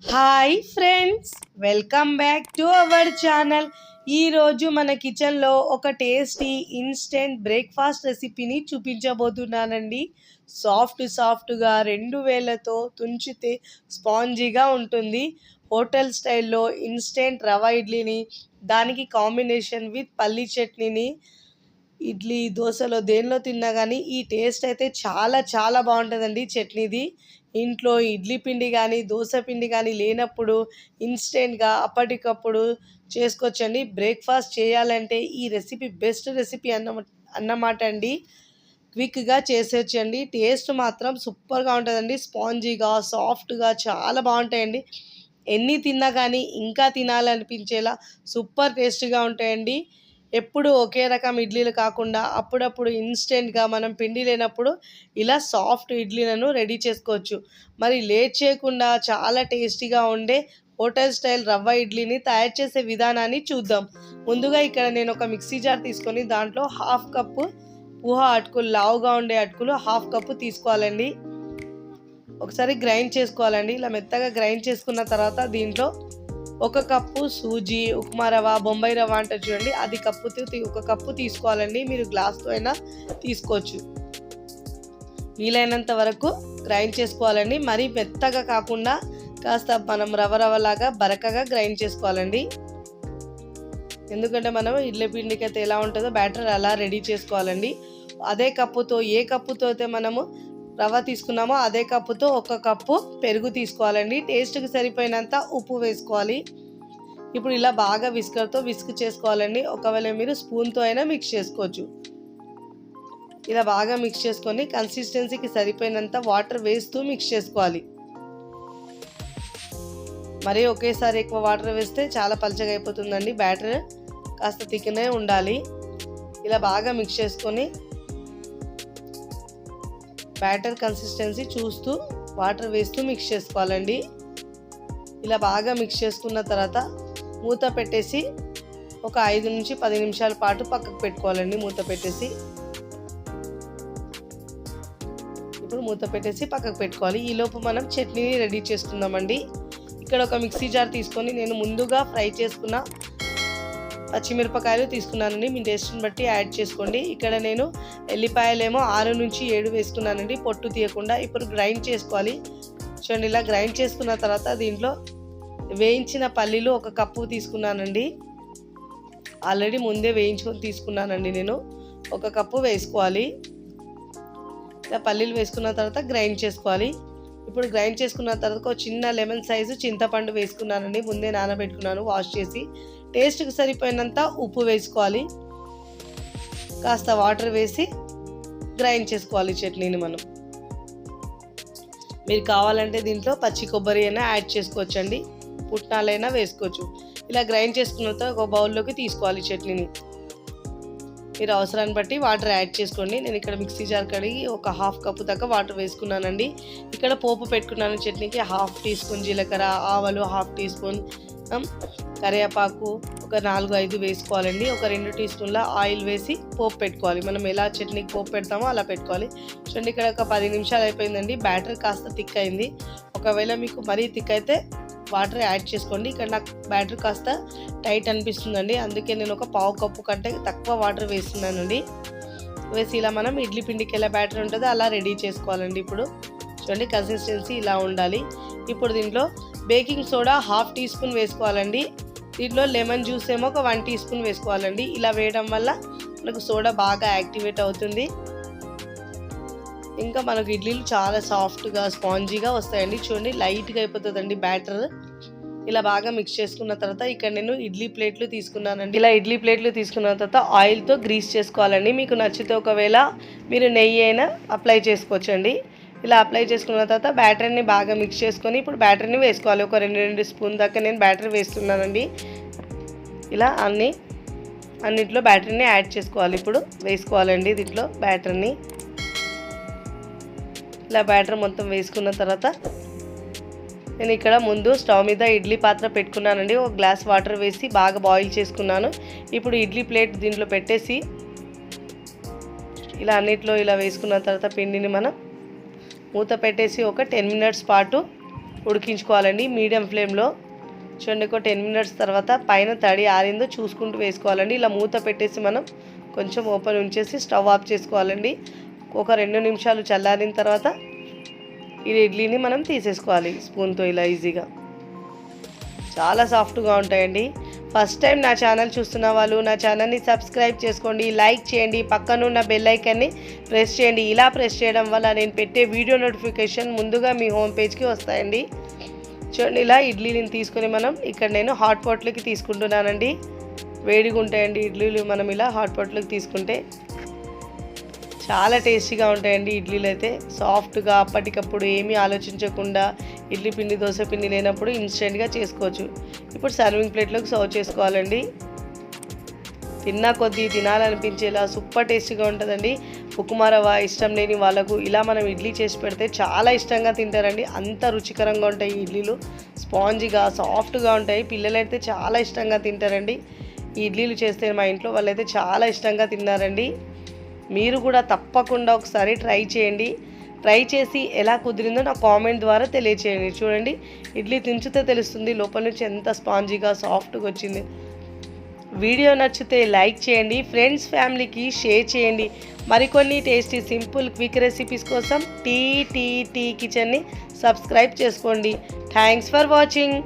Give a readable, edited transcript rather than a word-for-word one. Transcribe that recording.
Hi friends, welcome back to our channel. ఈరోజు మన కిచెన్లో ఒక టేస్టీ ఇన్స్టెంట్ బ్రేక్ఫాస్ట్ రెసిపీని చూపించబోతున్నానండి. సాఫ్ట్గా 2 వేలతో తుంచితే స్పాంజీగా ఉంటుంది. హోటల్ స్టైల్లో ఇన్స్టెంట్ రవా ఇడ్లీని, దానికి కాంబినేషన్ విత్ పల్లీ చట్నీని ఇడ్లీ దోశలో దేనిలో తిన్నా కానీ ఈ టేస్ట్ అయితే చాలా బాగుంటుందండి. చట్నీది ఇంట్లో ఇడ్లీ పిండి కానీ దోశ పిండి కానీ లేనప్పుడు ఇన్స్టెంట్గా అప్పటికప్పుడు చేసుకోవచ్చండి. బ్రేక్ఫాస్ట్ చేయాలంటే ఈ రెసిపీ బెస్ట్ రెసిపీ అన్నమాట అండి. క్విక్గా చేసేయచ్చండి. టేస్ట్ మాత్రం సూపర్గా ఉంటుందండి. స్పాంజీగా సాఫ్ట్గా చాలా బాగుంటాయండి. ఎన్ని తిన్నా కానీ ఇంకా తినాలనిపించేలా సూపర్ టేస్ట్గా ఉంటాయండి. ఎప్పుడు ఒకే రకం ఇడ్లీలు కాకుండా అప్పుడప్పుడు ఇన్స్టెంట్గా మనం పిండి లేనప్పుడు ఇలా సాఫ్ట్ ఇడ్లీలను రెడీ చేసుకోవచ్చు. మరి లేట్ చేయకుండా చాలా టేస్టీగా ఉండే హోటల్ స్టైల్ రవ్వ ఇడ్లీని తయారు చేసే విధానాన్ని చూద్దాం. ముందుగా ఇక్కడ నేను ఒక మిక్సీ జార్ తీసుకొని దాంట్లో 1/2 కప్పు ఊహ అటుకులు, లావుగా ఉండే అటుకులు 1/2 కప్పు తీసుకోవాలండి. ఒకసారి గ్రైండ్ చేసుకోవాలండి. ఇలా మెత్తగా గ్రైండ్ చేసుకున్న తర్వాత దీంట్లో 1 కప్పు సూజీ, ఉప్మా రవ్వ, బొంబాయి రవ్వ అంటారు చూడండి, అది 1 కప్పు తీసుకోవాలండి. మీరు గ్లాస్తో అయినా తీసుకోవచ్చు. వీలైనంత వరకు గ్రైండ్ చేసుకోవాలండి. మరీ మెత్తగా కాకుండా కాస్త మనం రవ్వలాగా బరకగా గ్రైండ్ చేసుకోవాలండి. ఎందుకంటే మనం ఇడ్లీ పిండికి అయితే ఎలా ఉంటుందో బ్యాటర్ అలా రెడీ చేసుకోవాలండి. అదే కప్పుతో, ఏ కప్పుతో అయితే మనము రవ్వ తీసుకున్నామో అదే కప్పుతో 1 కప్పు పెరుగు తీసుకోవాలండి. టేస్ట్కి సరిపోయినంత ఉప్పు వేసుకోవాలి. ఇప్పుడు ఇలా బాగా విస్కర్తో విస్క్ చేసుకోవాలండి. ఒకవేళ మీరు స్పూన్తో అయినా మిక్స్ చేసుకోవచ్చు. ఇలా బాగా మిక్స్ చేసుకొని కన్సిస్టెన్సీకి సరిపోయినంత వాటర్ వేస్తూ మిక్స్ చేసుకోవాలి. మరీ ఒకేసారి ఎక్కువ వాటర్ వేస్తే చాలా పలచగా అయిపోతుందండి. బ్యాటర్ కాస్త థిక్నే ఉండాలి. ఇలా బాగా మిక్స్ చేసుకొని బ్యాటర్ కన్సిస్టెన్సీ చూస్తూ వాటర్ వేస్తూ మిక్స్ చేసుకోవాలండి. ఇలా బాగా మిక్స్ చేసుకున్న తర్వాత మూత పెట్టేసి ఒక 5 నుంచి 10 నిమిషాల పాటు పక్కకు పెట్టుకోవాలండి. మూత పెట్టేసి పక్కకు పెట్టుకోవాలి. ఈలోపు మనం చట్నీని రెడీ చేసుకుందామండి. ఇక్కడ ఒక మిక్సీ జార్ తీసుకొని నేను ముందుగా ఫ్రై చేసుకున్న పచ్చిమిరపకాయలు తీసుకున్నానండి. మీ టేస్ట్ని బట్టి యాడ్ చేసుకోండి. ఇక్కడ నేను ఎల్లిపాయలేమో 6 నుంచి 7 వేసుకున్నానండి, పొట్టు తీయకుండా. ఇప్పుడు గ్రైండ్ చేసుకోవాలి. చూడండి, ఇలా గ్రైండ్ చేసుకున్న తర్వాత దీంట్లో వేయించిన పల్లీలు 1 కప్పు తీసుకున్నానండి. ఆల్రెడీ ముందే వేయించుకొని తీసుకున్నానండి నేను. 1 కప్పు వేసుకోవాలి. ఇలా పల్లీలు వేసుకున్న తర్వాత గ్రైండ్ చేసుకోవాలి. ఇప్పుడు గ్రైండ్ చేసుకున్న తర్వాత ఒక చిన్న లెమన్ సైజు చింతపండు వేసుకున్నానండి. ముందే నానబెట్టుకున్నాను వాష్ చేసి. టేస్ట్కి సరిపోయినంత ఉప్పు వేసుకోవాలి. కాస్త వాటర్ వేసి గ్రైండ్ చేసుకోవాలి చట్నీని మనం. మీరు కావాలంటే దీంట్లో పచ్చి కొబ్బరి అయినా యాడ్ చేసుకోవచ్చండి, పుట్నాలైనా వేసుకోవచ్చు. ఇలా గ్రైండ్ చేసుకున్న తర్వాత ఒక బౌల్లోకి తీసుకోవాలి చట్నీని. మీరు అవసరాన్ని బట్టి వాటర్ యాడ్ చేసుకోండి. నేను ఇక్కడ మిక్సీ జార్ కడిగి ఒక 1/2 కప్పు దాకా వాటర్ వేసుకున్నానండి. ఇక్కడ పోపు పెట్టుకున్నాను చట్నీకి. 1/2 టీ స్పూన్ జీలకర్ర, ఆవాలు 1/2 టీ స్పూన్, కరివేపాకు ఒక 4-5 వేసుకోవాలండి. ఒక 2 టీ స్పూన్ల ఆయిల్ వేసి పోపు పెట్టుకోవాలి. మనం ఎలా చట్నీకి పోపు పెడతామో అలా పెట్టుకోవాలి. చూడండి, ఇక్కడ ఒక 10 నిమిషాలు అయిపోయిందండి. బ్యాటర్ కాస్త థిక్ అయింది. ఒకవేళ మీకు మరీ థిక్ అయితే వాటర్ యాడ్ చేసుకోండి. ఇక్కడ నాకు బ్యాటర్ కాస్త టైట్ అనిపిస్తుందండి, అందుకే నేను ఒక 1/2 కప్పు కంటే తక్కువ వాటర్ వేస్తున్నానండి. వేసి ఇలా మనం ఇడ్లీ పిండికి ఎలా బ్యాటర్ ఉంటుందో అలా రెడీ చేసుకోవాలండి. ఇప్పుడు చూడండి, కన్సిస్టెన్సీ ఇలా ఉండాలి. ఇప్పుడు దీంట్లో బేకింగ్ సోడా 1/2 టీ స్పూన్ వేసుకోవాలండి. దీంట్లో లెమన్ జ్యూస్ ఏమో ఒక 1 టీ స్పూన్ వేసుకోవాలండి. ఇలా వేయడం వల్ల మనకు సోడా బాగా యాక్టివేట్ అవుతుంది. ఇంకా మనకు ఇడ్లీలు చాలా సాఫ్ట్గా స్పాంజీగా వస్తాయండి. చూడండి, లైట్గా అయిపోతుందండి బ్యాటర్. ఇలా బాగా మిక్స్ చేసుకున్న తర్వాత ఇక్కడ నేను ఇడ్లీ ప్లేట్లు తీసుకున్నానండి. ఇలా ఇడ్లీ ప్లేట్లు తీసుకున్న తర్వాత ఆయిల్తో గ్రీస్ చేసుకోవాలండి. మీకు నచ్చితే ఒకవేళ మీరు నెయ్యి అయినా అప్లై చేసుకోవచ్చండి. ఇలా అప్లై చేసుకున్న తర్వాత బ్యాటర్ని బాగా మిక్స్ చేసుకొని ఇప్పుడు బ్యాటర్ని వేసుకోవాలి. ఒక 2 స్పూన్ దాకా నేను బ్యాటర్ వేస్తున్నానండి. ఇలా అన్నిట్లో బ్యాటర్ని యాడ్ చేసుకోవాలి. ఇప్పుడు వేసుకోవాలండి దీంట్లో బ్యాటర్ని. ఇలా బ్యాటర్ మొత్తం వేసుకున్న తర్వాత నేను ఇక్కడ ముందు స్టవ్ మీద ఇడ్లీ పాత్ర పెట్టుకున్నానండి. ఒక గ్లాస్ వాటర్ వేసి బాగా బాయిల్ చేసుకున్నాను. ఇప్పుడు ఇడ్లీ ప్లేట్ దీంట్లో పెట్టేసి ఇలా అన్నిట్లో ఇలా వేసుకున్న తర్వాత పిండిని మనం మూత పెట్టేసి ఒక 10 మినిట్స్ పాటు ఉడికించుకోవాలండి మీడియం ఫ్లేమ్లో. చూడండి ఒక 10 మినిట్స్ తర్వాత పైన తడి ఆరిందో చూసుకుంటూ వేసుకోవాలండి. ఇలా మూత పెట్టేసి మనం కొంచెం ఓపెన్ ఉంచేసి స్టవ్ ఆఫ్ చేసుకోవాలండి. ఒక 2 నిమిషాలు చల్లారిన తర్వాత ఈ ఇడ్లీని మనం తీసేసుకోవాలి స్పూన్తో ఇలా ఈజీగా. చాలా సాఫ్ట్గా ఉంటాయండి. ఫస్ట్ టైం నా ఛానల్ చూస్తున్న వాళ్ళు నా ఛానల్ని సబ్స్క్రైబ్ చేసుకోండి, లైక్ చేయండి, పక్కనున్న బెల్ ఐకాన్ని ప్రెస్ చేయండి. ఇలా ప్రెస్ చేయడం వల్ల నేను పెట్టే వీడియో నోటిఫికేషన్ ముందుగా మీ హోమ్ పేజ్కి వస్తాయండి. చూడండి ఇలా ఇడ్లీని తీసుకొని మనం ఇక్కడ నేను హాట్ పాట్లోకి తీసుకుంటున్నానండి. వేడిగా ఉంటాయండి ఇడ్లీలు. మనం ఇలా హాట్ పాట్లోకి తీసుకుంటే చాలా టేస్టీగా ఉంటాయండి ఇడ్లీలు అయితే. సాఫ్ట్గా అప్పటికప్పుడు ఏమీ ఆలోచించకుండా ఇడ్లీ పిండి దోశ పిండి లేనప్పుడు ఇన్స్టెంట్గా చేసుకోవచ్చు. ఇప్పుడు సర్వింగ్ ప్లేట్లోకి సర్వ్ చేసుకోవాలండి. తిన్నా కొద్దీ తినాలనిపించేలా సూపర్ టేస్టీగా ఉంటుందండి. ఉప్మా రవ్వ ఇష్టం లేని వాళ్ళకు ఇలా మనం ఇడ్లీ చేసి పెడితే చాలా ఇష్టంగా తింటారండి. అంత రుచికరంగా ఉంటాయి ఇడ్లీలు, స్పాంజీగా సాఫ్ట్గా ఉంటాయి. పిల్లలైతే చాలా ఇష్టంగా తింటారండి. ఈ ఇడ్లీలు చేస్తే మా ఇంట్లో వాళ్ళైతే చాలా ఇష్టంగా తిన్నారండి. మీరు కూడా తప్పకుండా ఒకసారి ట్రై చేయండి. ట్రై చేసి ఎలా కుదిరిందో నా కామెంట్ ద్వారా తెలియచేయండి. చూడండి ఇడ్లీ తించితే తెలుస్తుంది లోపల నుంచి ఎంత స్పాంజీగా సాఫ్ట్గా వచ్చింది. వీడియో నచ్చితే లైక్ చేయండి, ఫ్రెండ్స్ ఫ్యామిలీకి షేర్ చేయండి. మరికొన్ని టేస్టీ సింపుల్ క్విక్ రెసిపీస్ కోసం టీ కిచెన్ని సబ్స్క్రైబ్ చేసుకోండి. Thanks for watching.